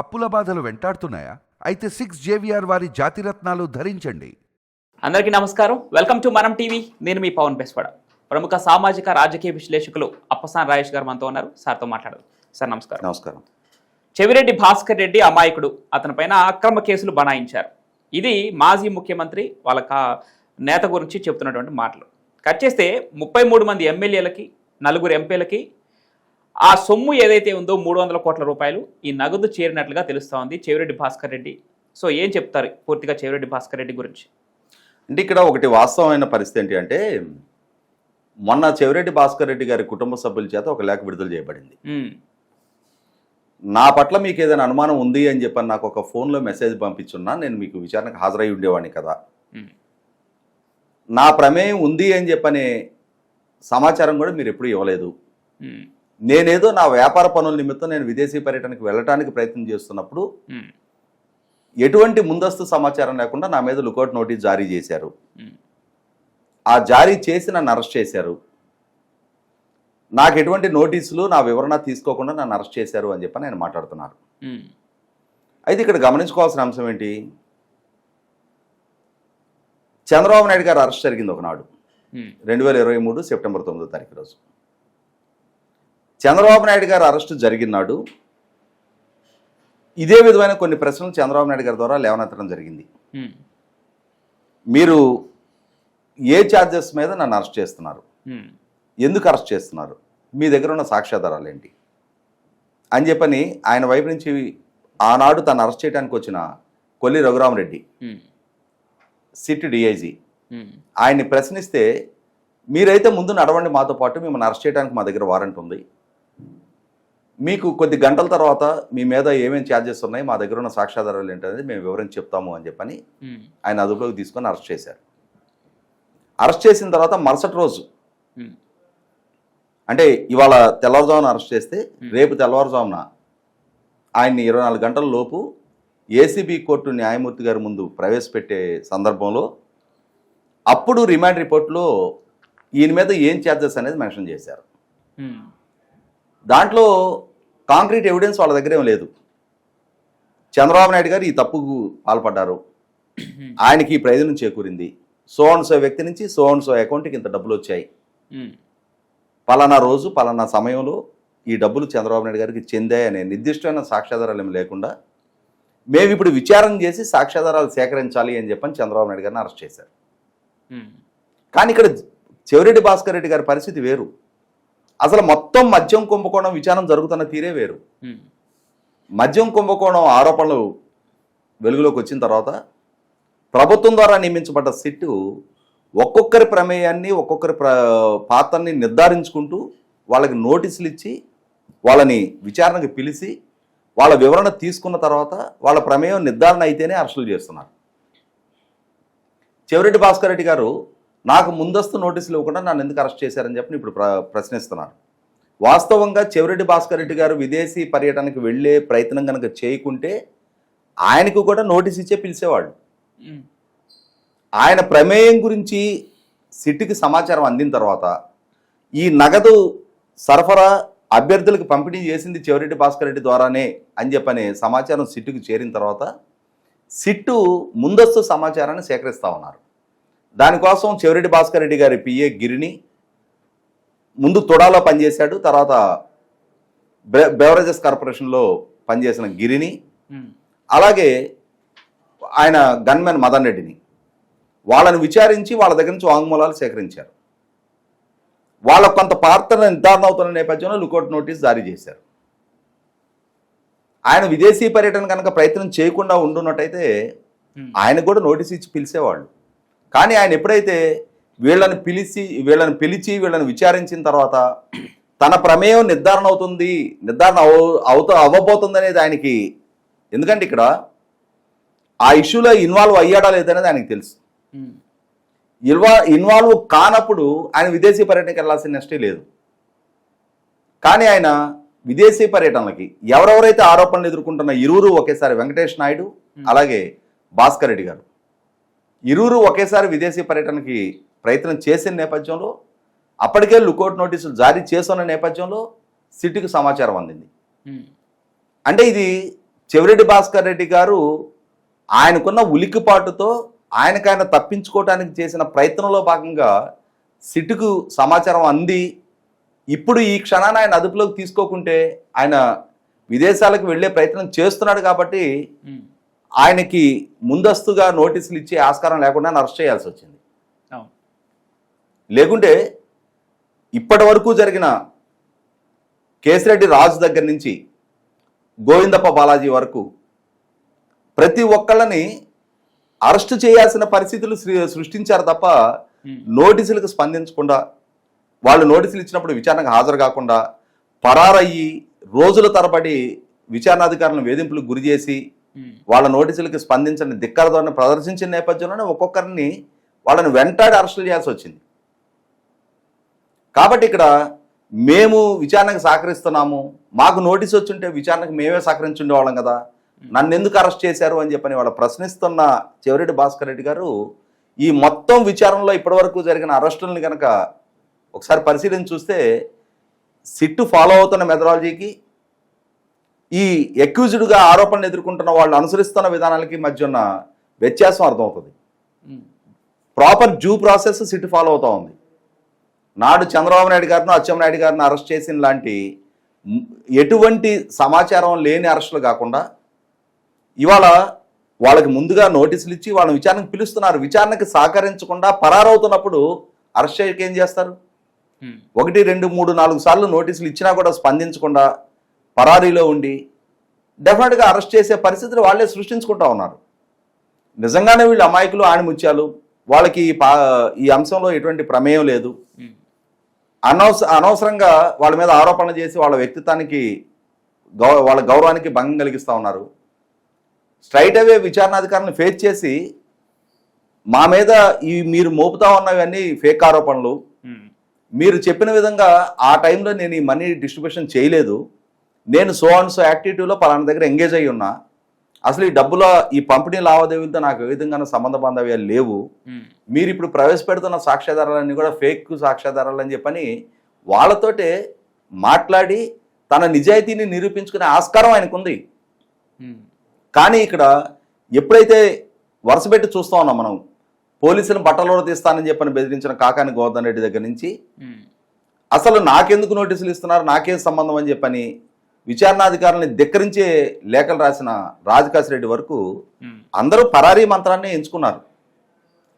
అప్పుల బాధలు వెంటాడుతున్నాయా? అయితే 6 JVR వారి జాతిరత్నాలు ధరించండి. అందరికీ నమస్కారం. వెల్కమ్ టు మనం టీవీ. నేను మీ పవన్ బెస్వాడ. ప్రముఖ సామాజిక రాజకీయ విశ్లేషకులు అప్పసాని రాజేష్ గారు మనతో ఉన్నారు. సార్తో మాట్లాడదు. సార్ నమస్కారం. నమస్కారం. చెవిరెడ్డి భాస్కర్ రెడ్డి అమాయకుడు, అతని పైన అక్రమ కేసులు బనాయించారు. ఇది మాజీ ముఖ్యమంత్రి వాళ్ళ నేత గురించి చెప్తున్నటువంటి మాటలు. కట్ చేస్తే 33 మంది ఎమ్మెల్యేలకి 4 ఎంపీలకి ఆ సొమ్ము ఏదైతే ఉందో 300 కోట్ల రూపాయలు ఈ నగదు చేరినట్లుగా తెలుస్తూ ఉంది చెవిరెడ్డి భాస్కర్ రెడ్డి. సో ఏం చెప్తారు పూర్తిగా చెవిరెడ్డి భాస్కర్ రెడ్డి గురించి? అంటే ఇక్కడ ఒకటి వాస్తవమైన పరిస్థితి ఏంటి అంటే, మొన్న చెవిరెడ్డి భాస్కర్ రెడ్డి గారి కుటుంబ సభ్యుల చేత ఒక లేఖ విడుదల చేయబడింది. నా పట్ల మీకు ఏదైనా అనుమానం ఉంది అని చెప్పని నాకు ఒక ఫోన్లో మెసేజ్ పంపించున్నా నేను మీకు విచారణకు హాజరై ఉండేవాడిని కదా. నా ప్రమేయం ఉంది అని చెప్పనే సమాచారం కూడా మీరు ఎప్పుడు ఇవ్వలేదు. నేనేదో నా వ్యాపార పనుల నిమిత్తం నేను విదేశీ పర్యటనకు వెళ్ళటానికి ప్రయత్నం చేస్తున్నప్పుడు ఎటువంటి ముందస్తు సమాచారం లేకుండా నా మీద లుకౌట్ నోటీస్ జారీ చేశారు. ఆ జారీ చేసి నన్ను అరెస్ట్ చేశారు. నాకు ఎటువంటి నోటీసులు నా వివరణ తీసుకోకుండా నన్ను అరెస్ట్ చేశారు అని చెప్పి ఆయన మాట్లాడుతున్నారు. అయితే ఇక్కడ గమనించుకోవాల్సిన అంశం ఏంటి, చంద్రబాబు నాయుడు గారు అరెస్ట్ జరిగింది ఒకనాడు 2023 సెప్టెంబర్ 9వ తారీఖు రోజు. చంద్రబాబు నాయుడు గారు అరెస్టు జరిగిన నాడు ఇదే విధమైన కొన్ని ప్రశ్నలు చంద్రబాబు నాయుడు గారి ద్వారా లేవనెత్తడం జరిగింది. మీరు ఏ ఛార్జెస్ మీద నన్ను అరెస్ట్ చేస్తున్నారు, ఎందుకు అరెస్ట్ చేస్తున్నారు, మీ దగ్గర ఉన్న సాక్ష్యాధారాలు ఏంటి అని చెప్పని ఆయన వైపు నుంచి ఆనాడు తను అరెస్ట్ చేయడానికి వచ్చిన కొల్లి రఘురామరెడ్డి సిట్ డిఐజీ ఆయన్ని ప్రశ్నిస్తే, మీరైతే ముందు నడవండి మాతో పాటు, మిమ్మల్ని అరెస్ట్ చేయడానికి మా దగ్గర వారెంట్ ఉంది, మీకు కొద్ది గంటల తర్వాత మీ మీద ఏమేమి ఛార్జెస్ ఉన్నాయి, మా దగ్గర ఉన్న సాక్ష్యాధారాలు ఏంటనేది మేము వివరించి చెప్తాము అని చెప్పని ఆయన అదుపులోకి తీసుకొని అరెస్ట్ చేశారు. అరెస్ట్ చేసిన తర్వాత మరుసటి రోజు అంటే ఇవాళ తెల్లవారుజామున అరెస్ట్ చేస్తే రేపు తెల్లవారుజామున ఆయన్ని 24 గంటల లోపు ఏసీబీ కోర్టు న్యాయమూర్తి గారి ముందు ప్రవేశపెట్టే సందర్భంలో అప్పుడు రిమాండ్ రిపోర్ట్లో ఈయన మీద ఏం ఛార్జెస్ అనేది మెన్షన్ చేశారు. దాంట్లో కాంక్రీట్ ఎవిడెన్స్ వాళ్ళ దగ్గర ఏం లేదు. చంద్రబాబు నాయుడు గారు ఈ తప్పుకు పాల్పడ్డారు, ఆయనకి ఈ ప్రయోజనం చేకూరింది, సో అండ్ సో వ్యక్తి నుంచి సో అండ్ సో అకౌంట్కి ఇంత డబ్బులు వచ్చాయి, పలానా రోజు పలానా సమయంలో ఈ డబ్బులు చంద్రబాబు నాయుడు గారికి చెందాయనే నిర్దిష్టమైన సాక్ష్యాధారాలు ఏమి లేకుండా మేము ఇప్పుడు విచారణ చేసి సాక్ష్యాధారాలు సేకరించాలి అని చెప్పని చంద్రబాబు నాయుడు గారిని అరెస్ట్ చేశారు. కానీ ఇక్కడ చెవిరెడ్డి భాస్కర్ రెడ్డి గారి పరిస్థితి వేరు. అసలు మొత్తం మద్యం కుంభకోణం విచారణ జరుగుతున్న తీరే వేరు. మద్యం కుంభకోణం ఆరోపణలు వెలుగులోకి వచ్చిన తర్వాత ప్రభుత్వం ద్వారా నియమించబడ్డ సిట్టు ఒక్కొక్కరి ప్రమేయాన్ని ఒక్కొక్కరి పాత్రని నిర్ధారించుకుంటూ వాళ్ళకి నోటీసులు ఇచ్చి వాళ్ళని విచారణకు పిలిచి వాళ్ళ వివరణ తీసుకున్న తర్వాత వాళ్ళ ప్రమేయం నిర్ధారణ అయితేనే అరెస్టులు చేస్తున్నారు. చెవిరెడ్డి భాస్కర్ రెడ్డి గారు నాకు ముందస్తు నోటీసులు ఇవ్వకుండా నన్ను ఎందుకు అరెస్ట్ చేశారని చెప్పి ఇప్పుడు ప్రశ్నిస్తున్నారు. వాస్తవంగా చెవిరెడ్డి భాస్కర్ రెడ్డి గారు విదేశీ పర్యటనకు వెళ్ళే ప్రయత్నం కనుక చేయకుంటే ఆయనకు కూడా నోటీస్ ఇచ్చే పిలిచేవాళ్ళు. ఆయన ప్రమేయం గురించి సిట్కి సమాచారం అందిన తర్వాత ఈ నగదు సరఫరా అభ్యర్థులకు పంపిణీ చేసింది చెవిరెడ్డి భాస్కర్ రెడ్డి ద్వారానే అని చెప్పనే సమాచారం సిట్టుకు చేరిన తర్వాత సిట్టు ముందస్తు సమాచారాన్ని సేకరిస్తూ ఉన్నారు. దానికోసం చెవిరెడ్డి భాస్కర్ రెడ్డి గారి పిఏ గిరిని ముందు తొడాలో పనిచేశాడు, తర్వాత బెవరేజెస్ కార్పొరేషన్లో పనిచేసిన గిరిని, అలాగే ఆయన గన్మెన్ మదన్ రెడ్డిని వాళ్ళని విచారించి వాళ్ళ దగ్గర నుంచి వాంగ్మూలాలు సేకరించారు. వాళ్ళకు కొంత పాత్ర నిర్ధారణ అవుతున్న నేపథ్యంలో లుకౌట్ నోటీస్ జారీ చేశారు. ఆయన విదేశీ పర్యటన కనుక ప్రయత్నం చేయకుండా ఉండున్నట్టయితే ఆయన కూడా నోటీస్ ఇచ్చి పిలిచేవాళ్ళు. కానీ ఆయన ఎప్పుడైతే వీళ్ళని పిలిచి వీళ్ళని విచారించిన తర్వాత తన ప్రమేయం నిర్ధారణ అవుతుంది, నిర్ధారణ అవ్వబోతుంది అనేది ఆయనకి, ఎందుకంటే ఇక్కడ ఆ ఇష్యూలో ఇన్వాల్వ్ అయ్యాడా లేదనేది ఆయనకి తెలుసు. ఇన్వాల్వ్ కానప్పుడు ఆయన విదేశీ పర్యటనకి వెళ్ళాల్సిన నెక్స్టే లేదు. కానీ ఆయన విదేశీ పర్యటనలకి ఎవరెవరైతే ఆరోపణలు ఎదుర్కొంటున్న ఇరువురు ఒకేసారి, వెంకటేష్ నాయుడు అలాగే భాస్కర్ రెడ్డి గారు ఇరువురు ఒకేసారి విదేశీ పర్యటనకి ప్రయత్నం చేసిన నేపథ్యంలో అప్పటికే లుకౌట్ నోటీసులు జారీ చేస్తున్న నేపథ్యంలో సిట్కి సమాచారం అందింది. అంటే ఇది చెవిరెడ్డి భాస్కర్ రెడ్డి గారు ఆయనకున్న ఉలిక్కిపాటుతో ఆయనకైనా తప్పించుకోవడానికి చేసిన ప్రయత్నంలో భాగంగా సిట్టుకు సమాచారం అంది. ఇప్పుడు ఈ క్షణాన ఆయన అదుపులోకి తీసుకోకుంటే ఆయన విదేశాలకు వెళ్ళే ప్రయత్నం చేస్తున్నాడు కాబట్టి ఆయనకి ముందస్తుగా నోటీసులు ఇచ్చే ఆస్కారం లేకుండా అరెస్ట్ చేయాల్సి వచ్చింది. లేకుంటే ఇప్పటి వరకు జరిగిన కేసిరెడ్డి రాజు దగ్గర నుంచి గోవిందప్ప బాలాజీ వరకు ప్రతి ఒక్కళ్ళని అరెస్ట్ చేయాల్సిన పరిస్థితులు సృష్టించారు తప్ప నోటీసులకు స్పందించకుండా, వాళ్ళు నోటీసులు ఇచ్చినప్పుడు విచారణకు హాజరు కాకుండా పరారయ్యి రోజుల తరబడి విచారణాధికారులను వేధింపులకు గురి చేసి వాళ్ళ నోటీసులకు స్పందించని ధిక్కార ధోరణి ప్రదర్శించిన నేపథ్యంలోనే ఒక్కొక్కరిని వాళ్ళని వెంటాడి అరెస్టులు చేయాల్సి వచ్చింది. కాబట్టి ఇక్కడ మేము విచారణకు సహకరిస్తున్నాము, మాకు నోటీసు వచ్చుంటే విచారణకు మేమే సహకరించుండేవాళ్ళం కదా, నన్ను ఎందుకు అరెస్ట్ చేశారు అని చెప్పని వాళ్ళు ప్రశ్నిస్తున్న చెవిరెడ్డి భాస్కర్ రెడ్డి గారు ఈ మొత్తం విచారణలో ఇప్పటివరకు జరిగిన అరెస్టులను కనుక ఒకసారి పరిశీలించి చూస్తే సిట్టు ఫాలో అవుతున్న మెథడాలజీకి ఈ అక్యూజ్డ్గా ఆరోపణలు ఎదుర్కొంటున్న వాళ్ళు అనుసరిస్తున్న విధానాలకి మధ్య ఉన్న వ్యత్యాసం అర్థమవుతుంది. Proper due process sit follow అవుతూ ఉంది. నాడు చంద్రబాబు నాయుడు గారిని అచ్చెన్నాయుడు గారిని అరెస్ట్ చేసిన లాంటి ఎటువంటి సమాచారం లేని అరెస్టులు కాకుండా ఇవాళ వాళ్ళకి ముందుగా నోటీసులు ఇచ్చి వాళ్ళని విచారణకు పిలుస్తున్నారు. విచారణకు సహకరించకుండా పరారవుతున్నప్పుడు అరెస్ట్ చేయక ఏం చేస్తారు? 1, 2, 3, 4 సార్లు నోటీసులు ఇచ్చినా కూడా స్పందించకుండా పరారీలో ఉండి డెఫినెట్గా అరెస్ట్ చేసే పరిస్థితులు వాళ్ళే సృష్టించుకుంటా ఉన్నారు. నిజంగానే వీళ్ళు అమాయకులు, ఆణిముత్యాలు, వాళ్ళకి ఈ అంశంలో ఎటువంటి ప్రమేయం లేదు. అనవసరంగా వాళ్ళ మీద ఆరోపణలు చేసి వాళ్ళ వ్యక్తిత్వానికి వాళ్ళ గౌరవానికి భంగం కలిగిస్తూ ఉన్నారు. స్ట్రైట్ అవే విచారణాధికారులను ఫేస్ చేసి మా మీద ఈ మీరు మోపుతా ఉన్నవన్నీ ఫేక్ ఆరోపణలు, మీరు చెప్పిన విధంగా ఆ టైంలో నేను ఈ మనీ డిస్ట్రిబ్యూషన్ చేయలేదు, నేను సో అండ్ సో యాక్టివిటీలో పలానా దగ్గర ఎంగేజ్ అయ్యి ఉన్నా, అసలు ఈ డబ్బుల ఈ పంపిణీ లావాదేవీలతో నాకు ఏ విధంగా సంబంధ బాంధవ్యాలు లేవు, మీరు ఇప్పుడు ప్రవేశపెడుతున్న సాక్ష్యాధారాలన్నీ కూడా ఫేక్ సాక్ష్యాధారాలు అని చెప్పని వాళ్ళతోటే మాట్లాడి తన నిజాయితీని నిరూపించుకునే ఆస్కారం ఆయనకుంది. కానీ ఇక్కడ ఎప్పుడైతే వరుసపెట్టి చూస్తూ ఉన్నాం మనం, పోలీసులను బట్టలో తీస్తానని చెప్పని బెదిరించిన కాకాని గోవర్ధన్ రెడ్డి దగ్గర నుంచి అసలు నాకెందుకు నోటీసులు ఇస్తున్నారు, నాకేం సంబంధం అని చెప్పని విచారణాధికారులని ధిక్కరించే లేఖలు రాసిన రాజకాశి రెడ్డి వరకు అందరూ పరారీ మంత్రాన్ని ఎంచుకున్నారు.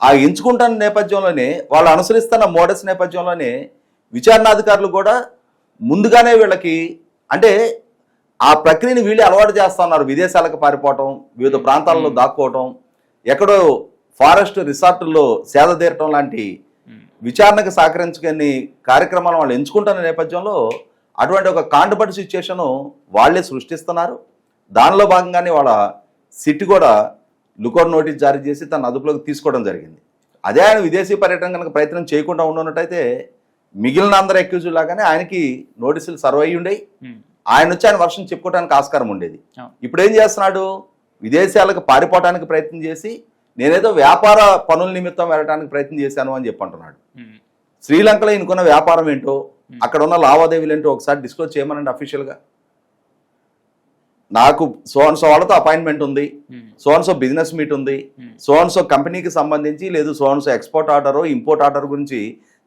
ఆ ఎంచుకుంటున్న నేపథ్యంలోనే వాళ్ళు అనుసరిస్తున్న మోడల్స్ నేపథ్యంలోనే విచారణాధికారులు కూడా ముందుగానే వీళ్ళకి అంటే ఆ ప్రక్రియని వీళ్ళే అలవాటు చేస్తూ ఉన్నారు. విదేశాలకు పారిపోవటం, వివిధ ప్రాంతాల్లో దాక్కోవటం, ఎక్కడో ఫారెస్ట్ రిసార్టుల్లో సేద తీరటం లాంటి విచారణకు సహకరించుకుని కార్యక్రమాలు వాళ్ళు ఎంచుకుంటున్న నేపథ్యంలో అటువంటి ఒక కాండబడి సిచ్యుయేషన్ వాళ్ళే సృష్టిస్తున్నారు. దానిలో భాగంగానే వాళ్ళ సిట్ కూడా లుకౌట్ నోటీస్ జారీ చేసి తన అదుపులోకి తీసుకోవడం జరిగింది. అదే ఆయన విదేశీ పర్యటన కనుక ప్రయత్నం చేయకుండా ఉన్నట్టయితే మిగిలిన అందరు అక్యూజ్ లాగానే ఆయనకి నోటీసులు సర్వ్ అయ్యి ఉండేవి, ఆయన వచ్చి ఆయన వర్షం చెప్పుకోవడానికి ఆస్కారం ఉండేది. ఇప్పుడు ఏం చేస్తున్నాడు? విదేశాలకు పారిపోవడానికి ప్రయత్నం చేసి నేనేదో వ్యాపార పనుల నిమిత్తం వెళ్ళడానికి ప్రయత్నం చేశాను అని చెప్పి అంటున్నాడు. శ్రీలంకలో ఈయనకున్న వ్యాపారం ఏంటో, అక్కడ ఉన్న లావాదేవీలు ఏంటో ఒకసారి డిస్క్లోజ్ చేయమనండి అఫీషియల్గా. నాకు సో అండ్ సో వాళ్ళతో అపాయింట్మెంట్ ఉంది, so and so business meet ఉంది, సో అండ్ సో కంపెనీకి సంబంధించి లేదు so and so export order import order గురించి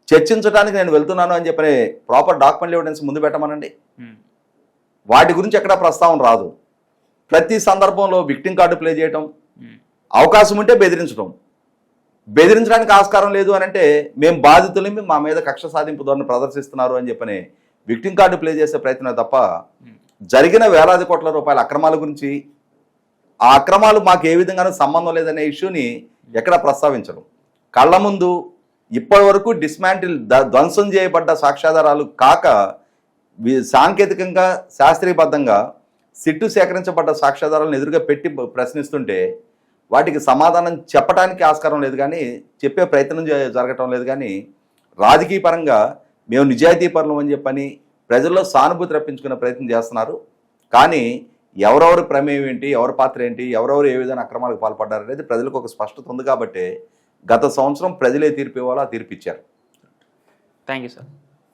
చర్చించడానికి నేను వెళ్తున్నాను అని చెప్పని ప్రాపర్ డాక్యుమెంట్ ఎవిడెన్స్ ముందు పెట్టమనండి. వాటి గురించి ఎక్కడా ప్రస్తావన రాదు. ప్రతి సందర్భంలో విక్టింగ్ కార్డు ప్లే చేయటం, అవకాశం ఉంటే బెదిరించడానికి ఆస్కారం లేదు అని అంటే మేము బాధితులని మా మీద కక్ష సాధింపు ధోరణి ప్రదర్శిస్తున్నారు అని చెప్పని విక్టింగ్ కార్డు ప్లే చేసే ప్రయత్నం తప్ప జరిగిన వేలాది కోట్ల రూపాయల అక్రమాల గురించి, ఆ అక్రమాలు మాకు ఏ విధంగానూ సంబంధం లేదనే ఇష్యూని ఎక్కడా ప్రస్తావించడం. కళ్ళ ముందు ఇప్పటి వరకు డిస్మాంటిల్ ధ్వంసం చేయబడ్డ సాక్ష్యాధారాలు కాక సాంకేతికంగా శాస్త్రీయబద్ధంగా సిట్టు సేకరించబడ్డ సాక్ష్యాధారాలను ఎదురుగా పెట్టి ప్రశ్నిస్తుంటే వాటికి సమాధానం చెప్పడానికి ఆస్కారం లేదు, కానీ చెప్పే ప్రయత్నం జరగటం లేదు. కానీ రాజకీయ పరంగా మేము నిజాయితీ పరులం అని చెప్పని ప్రజల్లో సానుభూతి రప్పించుకునే ప్రయత్నం చేస్తున్నారు. కానీ ఎవరెవరి ప్రమేయం ఏంటి, ఎవరి పాత్ర ఏంటి, ఎవరెవరు ఏ విధంగా అక్రమాలకు పాల్పడ్డారు అనేది ప్రజలకు ఒక స్పష్టత ఉంది. కాబట్టి గత సంవత్సరం ప్రజలే తీర్పు ఇవ్వాలో ఆ తీర్పు ఇచ్చారు. Thank you sir.